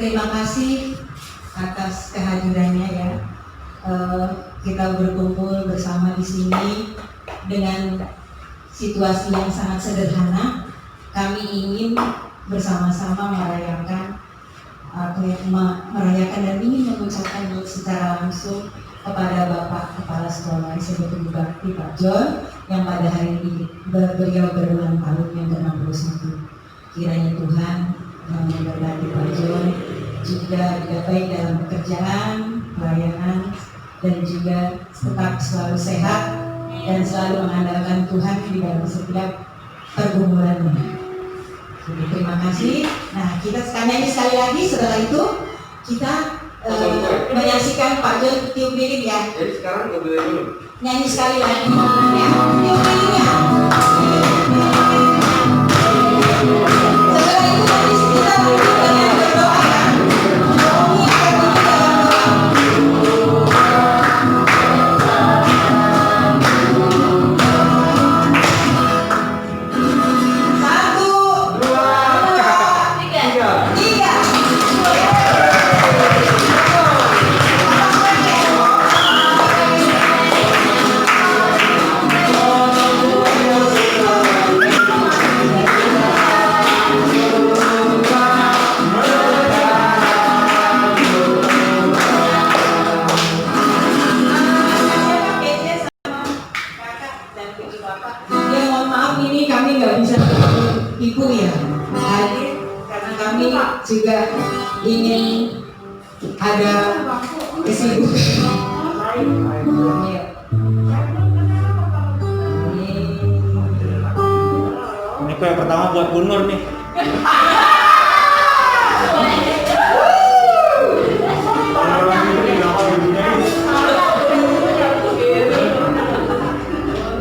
Terima kasih atas kehadirannya ya. Kita berkumpul bersama di sini dengan situasi yang sangat sederhana. Kami ingin bersama-sama merayakan dan ingin mengucapkan secara langsung kepada Bapak Kepala Sekolah SMP Bakti Pak John yang pada hari ini beliau berulang tahun yang ke-61. Kiranya Tuhan memberkati Pak John juga baik dalam pekerjaan, pelayanan, dan juga tetap selalu sehat dan selalu mengandalkan Tuhan di dalam setiap pergumulannya. Jadi, terima kasih. Nah, kita nyanyi sekali lagi. Setelah itu kita menyaksikan Pak John tiup lilin ya. Jadi sekarang tiup lilin dulu. Nyanyi sekali lagi ya. Tiup lilinnya. Setelah itu nanti kita lanjut dengan berdoa ya. Ibu ya hadir karena kami juga ingin ada kesibukan. Ini kok yang pertama buat Bu Nur nih.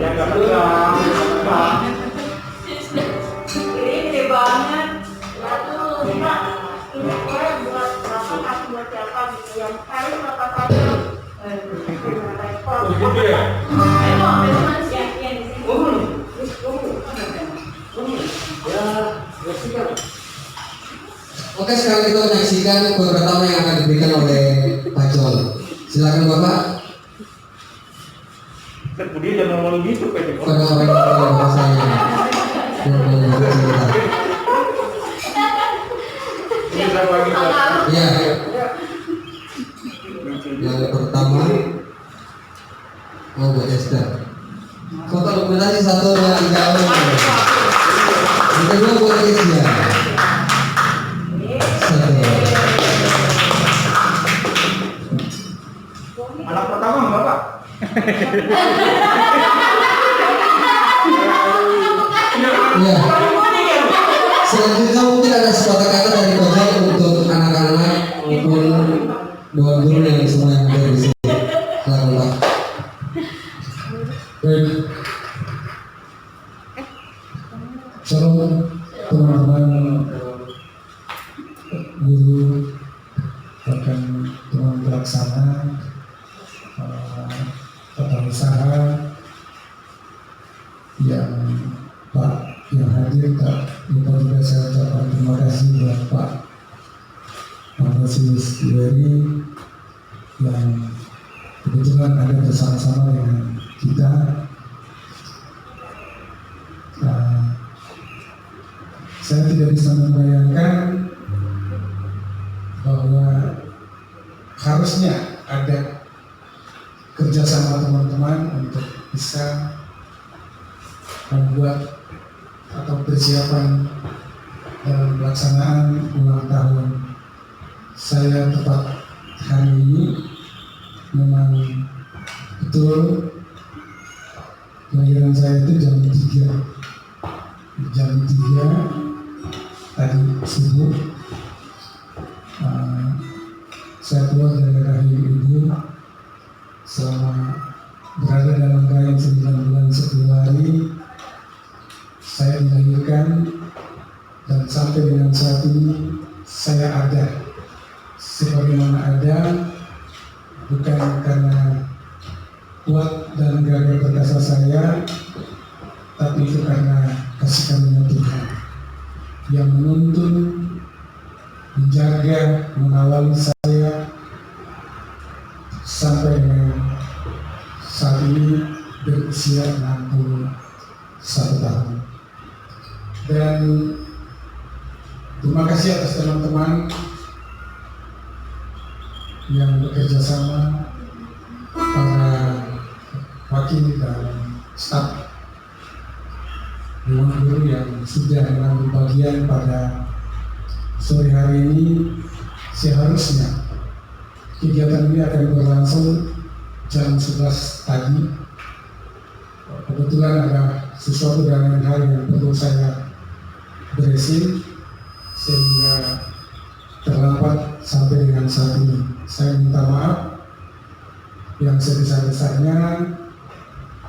Ya nggak perlu. Oke, sekarang kita menyaksikan kue pertama yang akan diberikan oleh Pak John. Silakan Bapak. Dia jangan ngomong gitu Pak. Pada orang yang bahasanya. Ya. Yang pertama, buat Esther. Foto dokumentasi 1, 2, 3. Yang kedua buat Kesia. Anak pertama Bapak. Ya. Selanjutnya mungkin ada sepatah kata dari Pak John untuk anak-anak maupun doa guru yang semua yang ada di sini. Silakan Pak. Baik. Shalom teman-teman guru, bahkan teman pelaksana, tata usaha yang Pak yang hadir, tak lupa juga saya ucapkan terima kasih buat Pak Masius Iweri yang kebetulan ada bersama-sama dengan kita. Saya tidak bisa membayangkan bahwa harusnya ada kerjasama teman-teman untuk bisa membuat atau persiapan dalam pelaksanaan ulang tahun saya tepat hari ini. Memang betul kelahiran saya itu jam 3 tadi subuh. Saya keluar dari rahim ibu selama berada dalam rahim 9 bulan 10 hari. Saya dilahirkan dan sampai dengan saat ini saya ada sebagaimana ada, bukan karena kuat dan gagah perkasa saya, tapi itu karena kasih karunia Tuhan yang menuntun, menjaga, mengawali saya sampai dengan saat ini berusia 61 tahun. Dan terima kasih atas teman-teman yang bekerja sama, para wakil dan staf Dewan Guru yang sudah mengambil bagian pada sore hari ini. Seharusnya kegiatan ini akan berlangsung jam 11 pagi. Kebetulan ada sesuatu dan hal yang perlu saya beresin sehingga terlambat sampai dengan saat ini. Saya minta maaf yang sebesar-besarnya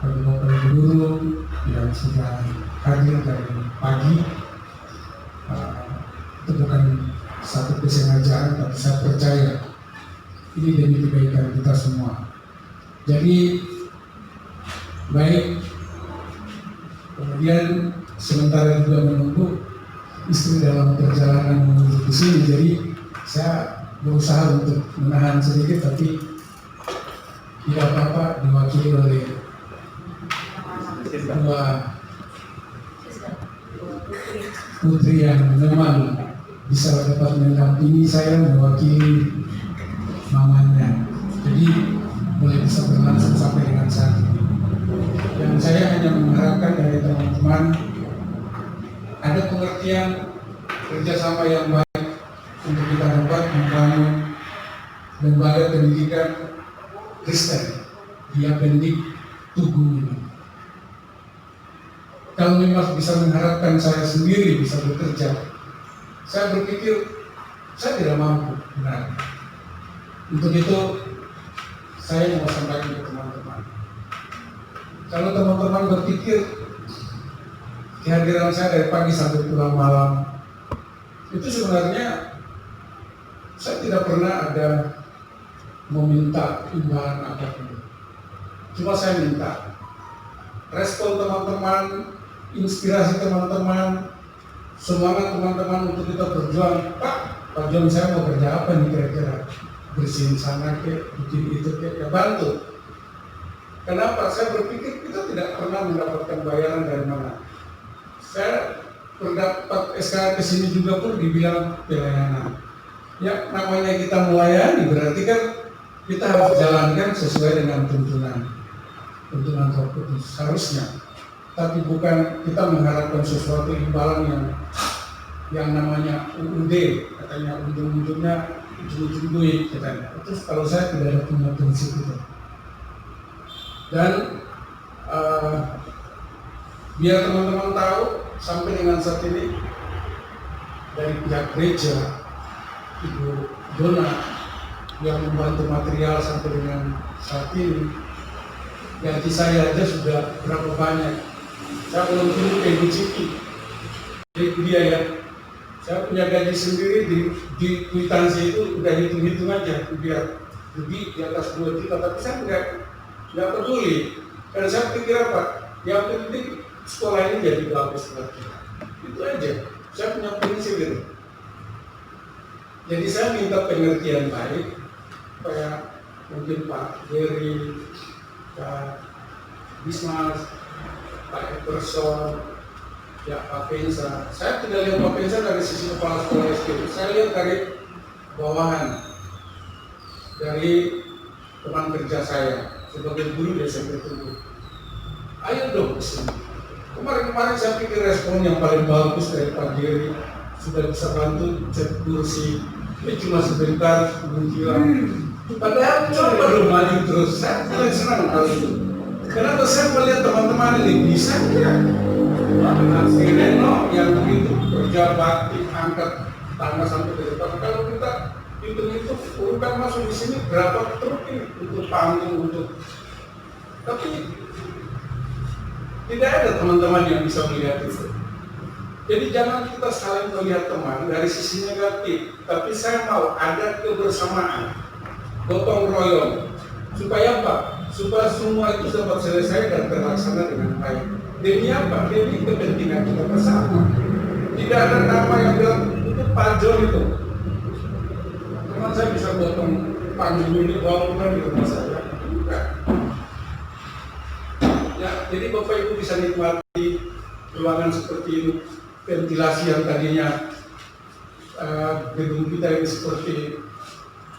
bagi Bapak Ibu Guru yang sudah hadir dari pagi. Itu bukan satu kesengajaan, tapi saya percaya ini demi kebaikan kita semua. Jadi baik, kemudian sementara juga menunggu istri dalam perjalanan menuju ke sini, jadi saya berusaha untuk menahan sedikit, tapi tidak apa-apa, diwakili oleh dua putri yang memang bisa dapat mendampingi saya mewakili mamanya, jadi boleh bisa berlangsung sampai dengan saat ini. Dan saya hanya mengharapkan dari teman-teman ada pengertian kerjasama yang baik untuk kita dapat membangun lembaga pendidikan Kristen di Apendik Tugu ini. Kalau memang bisa mengharapkan saya sendiri bisa bekerja, saya berpikir saya tidak mampu, benar. Untuk itu saya mau sampaikan ke teman-teman. Kalau teman-teman berpikir kehadiran saya dari pagi sampai pulang malam, itu sebenarnya saya tidak pernah ada meminta imbalan apapun. Cuma saya minta respon teman-teman, inspirasi teman-teman, semangat teman-teman untuk kita berjuang. Pak John, saya mau kerja apa nih kira-kira? Bersihin sana ke, bikin itu ke, ya bantu. Kenapa? Saya berpikir kita tidak pernah mendapatkan bayaran dari mana. Saya mendapat SK ke sini juga pun dibilang pelayanan. Ya namanya kita melayani berarti kan kita harus jalankan sesuai dengan tuntunan Roh Kudus harusnya. Tapi bukan kita mengharapkan sesuatu imbalan yang namanya UUD, katanya ujung-ujungnya ujung-ujung duit katanya. Terus kalau saya tidak ada punya prinsip itu. Dan biar teman-teman tahu sampai dengan saat ini dari pihak gereja Ibu Dona yang membantu material sampai dengan saat ini, gaji saya aja sudah berapa banyak. Saya belum turun ke Ibu Ciki, jadi dia ya. Saya punya gaji sendiri di kwitansi itu udah hitung-hitung aja, biar lebih di atas 2 juta. Tapi saya nggak peduli, karena saya pikir apa? Yang penting sekolah ini jadi bagus buat kita. Itu aja. Saya punya prinsip itu. Jadi saya minta pengertian baik, supaya mungkin Pak Jerry, Pak Bismas, Pak Epperson, ya Pak Pensa. Saya tidak lihat Pak Pensa dari sisi kepala sekolah SD. Saya lihat dari bawahan, dari teman kerja saya sebagai guru di SMP Tugu. Ayo dong kesini. Kemarin saya pikir respon yang paling bagus dari Pak Jerry, sudah bisa bantu cek kursi. Ini cuma sebentar menghilang. Padahal coba belum maju terus. Saya paling senang hal itu. Kenapa saya melihat teman-teman ini bisa ya? Dengan si Reno yang begitu kerja bakti, angkat tangga sampai ke depan. Kalau kita hitung-hitung urutan masuk di sini berapa truk ini untuk panggung, untuk. Tapi tidak ada teman-teman yang bisa melihat itu. Jadi jangan kita saling melihat teman dari sisi negatif, tapi saya mau ada kebersamaan, gotong royong, supaya apa? Supaya semua itu dapat selesai dan terlaksana dengan baik. Demi apa? Demi kepentingan kita bersama. Tidak ada nama yang bilang itu Pak John itu. saya bisa potong panggung ini bukan di rumah saya. Bukan. Ya, jadi Bapak Ibu bisa nikmati ruangan seperti ini, ventilasi yang tadinya gedung kita ini seperti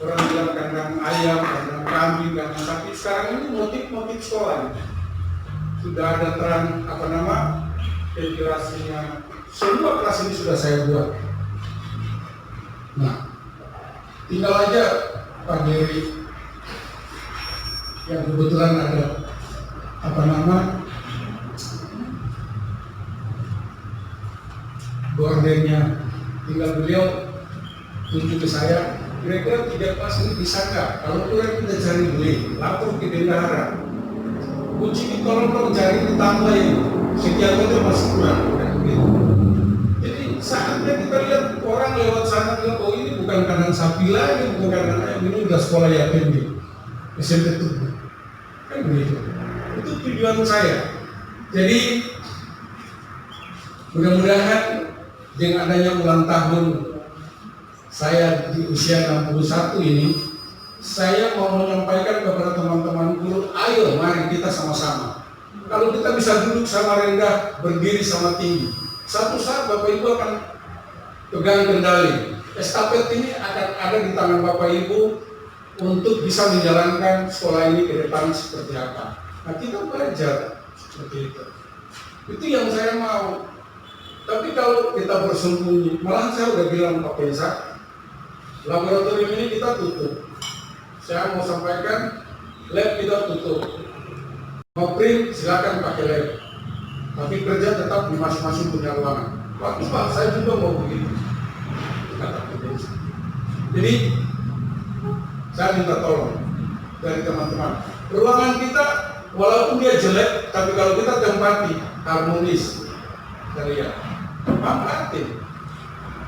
orang bilang kandang ayam, kandang kambing, kandang sapi. Sekarang ini motif-motif sekolah. Sudah ada terang ventilasinya. Semua kelas ini sudah saya buat. Nah, tinggal aja Pak Dewi yang kebetulan ada gordennya, tinggal beliau tunjuk ke saya, kira-kira 3 kelas ini bisa nggak? Kalau kurang kita cari beli, lapor ke bendahara. Kunci tolong dong cari ditambah ini, sekian aja masih kurang. Jadi saatnya kita lihat orang lewat sana bilang, oh ini bukan kandang sapi lagi, bukan kandang ayam, ini udah sekolah yatim di SMP Tubuh. Kan begitu. Itu tujuan saya. Jadi mudah-mudahan dengan adanya ulang tahun saya di usia 61 ini, saya mau menyampaikan kepada teman-teman guru, ayo mari kita sama-sama. Kalau kita bisa duduk sama rendah, berdiri sama tinggi, satu saat Bapak Ibu akan pegang kendali. Estafet ini akan ada di tangan Bapak Ibu untuk bisa menjalankan sekolah ini ke depan seperti apa. Nah, kita belajar seperti itu. Itu yang saya mau. Tapi kalau kita bersembunyi, malah saya udah bilang Pak Pensa, laboratorium ini kita tutup. Saya mau sampaikan, lab kita tutup. Mau print, silakan pakai lab. Tapi kerja tetap di masing-masing punya ruangan. Waktu Pak, saya juga mau begitu. Kata Pak Pensa. Jadi, saya minta tolong dari teman-teman. Ruangan kita, walaupun dia jelek, tapi kalau kita tempati, harmonis. Kalian manfaatin.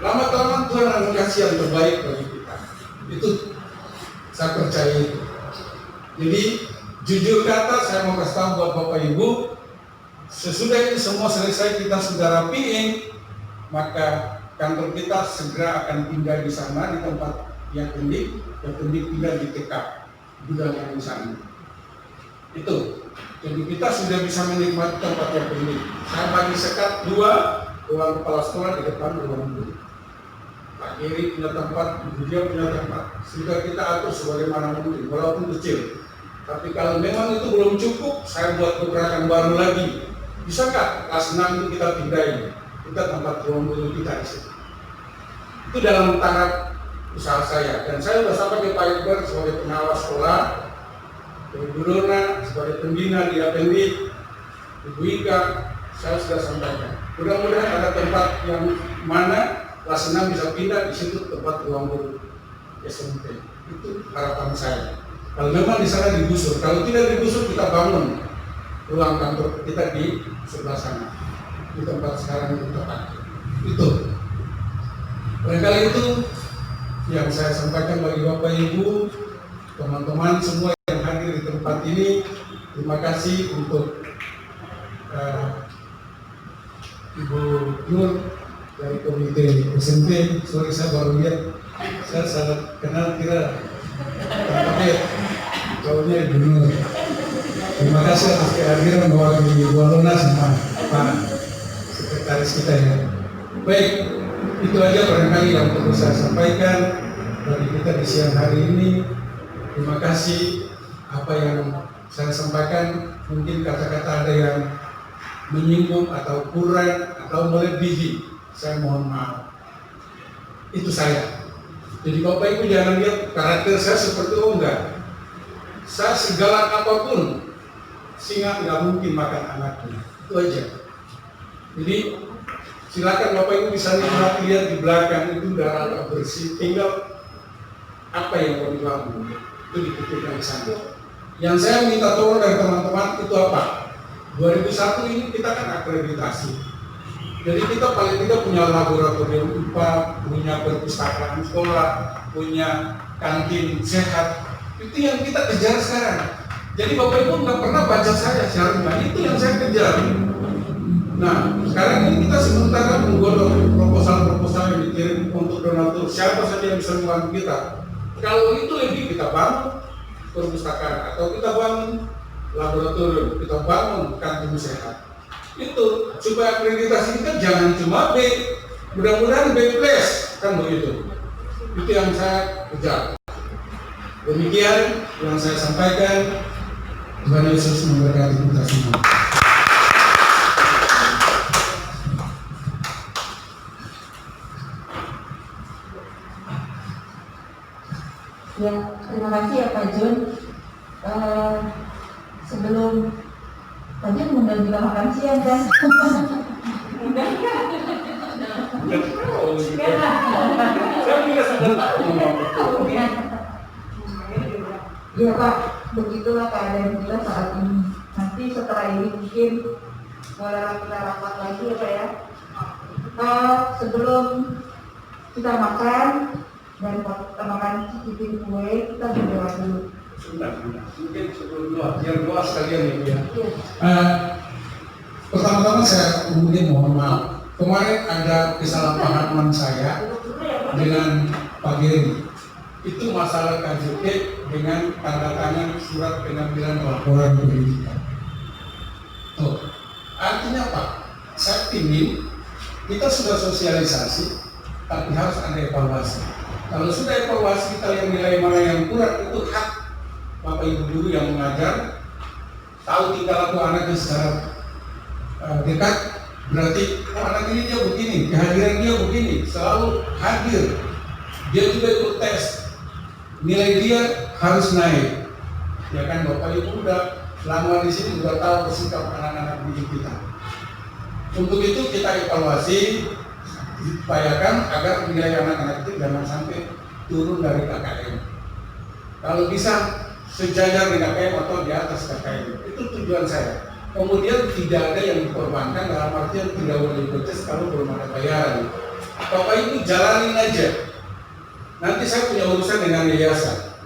Lama-lama Tuhan akan kasih yang terbaik bagi kita. Itu saya percaya itu. Jadi jujur kata saya mau kasih tahu buat Bapak Ibu, sesudah ini semua selesai kita sudah rapiin, maka kantor kita segera akan pindah di sana di tempat yang pendik tinggal di TK gudang yang di sana. Itu. Jadi kita sudah bisa menikmati tempat yang pendik. Saya bagi sekat 2 ruang kepala sekolah di depan ruang guru. Pak Kiri punya tempat, Ibu dia punya tempat. Sudah kita atur sebagaimana mungkin, walaupun kecil. Tapi kalau memang itu belum cukup, saya buat gebrakan baru lagi. Bisa nggak kelas 6 itu kita pindahin? Kita tempat ruang guru kita di situ. Itu dalam taraf usaha saya. Dan saya sudah sampai ke Pak Iqbal sebagai pengawas sekolah, Ibu Dona sebagai pembina di Apendi, Ibu Ika, saya sudah sampaikan. Mudah-mudahan ada tempat yang mana kelas 6 bisa pindah di situ tempat ruang guru SMP. Itu harapan saya. Kalau memang di sana digusur, kalau tidak digusur kita bangun ruang kantor kita di sebelah sana, di tempat sekarang itu tepat. Itu. Barangkali itu yang saya sampaikan bagi Bapak Ibu, teman-teman semua yang hadir di tempat ini. Terima kasih untuk Ibu Nur dari komite SMP. Sorry saya baru lihat, saya sangat kenal kira tampaknya jauhnya Ibu Nur. Terima kasih atas kehadiran mewakili Ibu Alona sama Pak Sekretaris kita ya. Baik, itu aja barangkali yang perlu saya sampaikan bagi kita di siang hari ini. Terima kasih. Apa yang saya sampaikan mungkin kata-kata ada yang menyinggung atau kurang atau melebihi, saya mohon maaf. Itu saya. Jadi Bapak Ibu jangan lihat karakter saya seperti enggak. Saya segala apapun, singa nggak mungkin makan anaknya. Itu aja. Jadi silakan Bapak Ibu bisa nikmati, lihat di belakang itu darah agak bersih. Tinggal apa yang mau dibangun itu dipikirkan di sana. Yang saya minta tolong dari teman-teman itu apa? 2001 ini kita kan akreditasi. Jadi kita paling tidak punya laboratorium IPA, punya perpustakaan sekolah, punya kantin sehat. Itu yang kita kejar sekarang. Jadi Bapak Ibu nggak pernah baca saya syariah, itu yang saya kejar. Nah, sekarang ini kita sementara menggodok proposal-proposal yang dikirim untuk donatur. Siapa saja yang bisa membantu kita Kalau itu lebih kita bangun perpustakaan atau kita bangun laboratorium, kita bangun kantin sehat. Itu supaya akreditasi kita jangan cuma B, mudah-mudahan B plus kan begitu. Itu yang saya kejar. Demikian yang saya sampaikan. Tuhan Yesus memberkati kita semua. Ya, terima kasih ya Pak Jun. Sebelum Pak Jun undang juga makan siang kan? Saya juga sudah tahu. Ya Pak, begitulah keadaan kita saat ini. Nanti setelah ini mungkin kita rapat lagi ya Pak ya. Sebelum kita makan dan makan cicipin kue, kita berdoa dulu. Sebentar. Mungkin sebelum doa, biar doa sekalian ya. Iya. Pertama-tama saya mungkin mohon maaf. Kemarin ada kesalahpahaman saya dengan Pak Giri. Itu masalah KJP dengan tanda tangan surat pengambilan laporan pendidikan. Tuh, artinya apa? Saya ingin kita sudah sosialisasi, tapi harus ada evaluasi. Kalau sudah evaluasi kita yang nilai mana yang kurang, itu hak Bapak Ibu guru yang mengajar, tahu tingkah laku anaknya secara dekat, berarti anak ini dia begini, kehadiran dia begini, selalu hadir. Dia juga ikut tes, nilai dia harus naik. Ya kan Bapak Ibu udah lama di sini, udah tahu sikap anak-anak didik kita. Untuk itu kita evaluasi, upayakan agar nilai anak-anak itu jangan sampai turun dari KKM. Kalau bisa sejajar dengan KKM atau di atas KKM, itu tujuan saya. Kemudian tidak ada yang dikorbankan dalam artian tidak boleh diprotes kalau belum ada bayaran. Bapak Ibu jalanin aja. Nanti saya punya urusan dengan yayasan.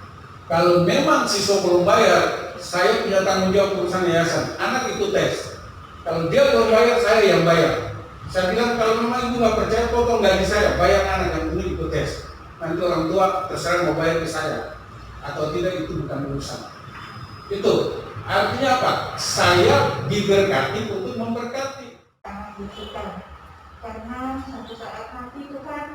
Kalau memang siswa belum bayar, saya punya tanggung jawab urusan yayasan. Anak itu tes. Kalau dia belum bayar, saya yang bayar. Saya bilang kalau memang ibu nggak percaya, potong gaji saya, bayar anak yang ini ikut tes. Nanti orang tua terserah mau bayar ke saya atau tidak, itu bukan urusan. Itu artinya apa? Saya diberkati untuk memberkati. Sangat dibutuhkan, karena suatu saat nanti Tuhan,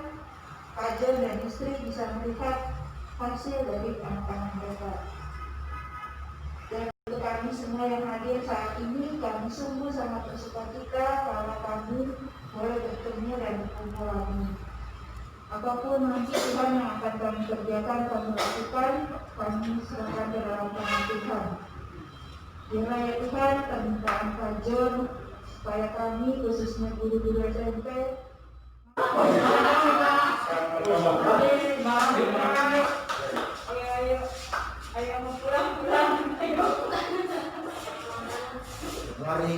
Pak John dan istri bisa melihat hasil dari anak-anak mereka. Dan untuk kami semua yang hadir saat ini, kami sungguh sangat bersukacita karena kami boleh bertemu dan berkumpul lagi. Apapun nanti Tuhan yang akan kami kerjakan, kami lakukan, kami serahkan ke dalam tangan Tuhan. Biarlah ya Tuhan, permintaan Pak John, supaya kami, khususnya guru-guru SMP, ayo mau pulang, ayo. Mari.